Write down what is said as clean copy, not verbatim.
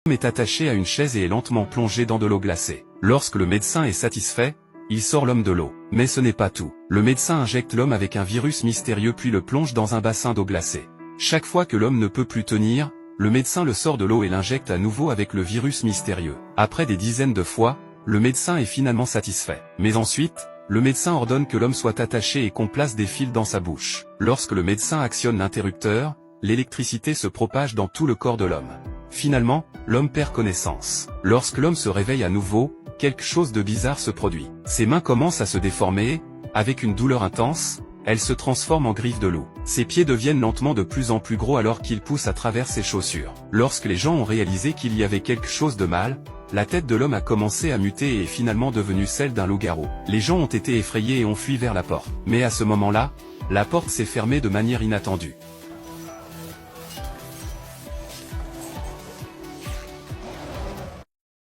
L'homme est attaché à une chaise et est lentement plongé dans de l'eau glacée. Lorsque le médecin est satisfait, il sort l'homme de l'eau. Mais ce n'est pas tout. Le médecin injecte l'homme avec un virus mystérieux puis le plonge dans un bassin d'eau glacée. Chaque fois que l'homme ne peut plus tenir, le médecin le sort de l'eau et l'injecte à nouveau avec le virus mystérieux. Après des dizaines de fois, le médecin est finalement satisfait. Mais ensuite, le médecin ordonne que l'homme soit attaché et qu'on place des fils dans sa bouche. Lorsque le médecin actionne l'interrupteur, l'électricité se propage dans tout le corps de l'homme. Finalement, l'homme perd connaissance. Lorsque l'homme se réveille à nouveau, quelque chose de bizarre se produit. Ses mains commencent à se déformer, avec une douleur intense, elles se transforment en griffes de loup. Ses pieds deviennent lentement de plus en plus gros alors qu'il pousse à travers ses chaussures. Lorsque les gens ont réalisé qu'il y avait quelque chose de mal, la tête de l'homme a commencé à muter et est finalement devenue celle d'un loup-garou. Les gens ont été effrayés et ont fui vers la porte. Mais à ce moment-là, la porte s'est fermée de manière inattendue.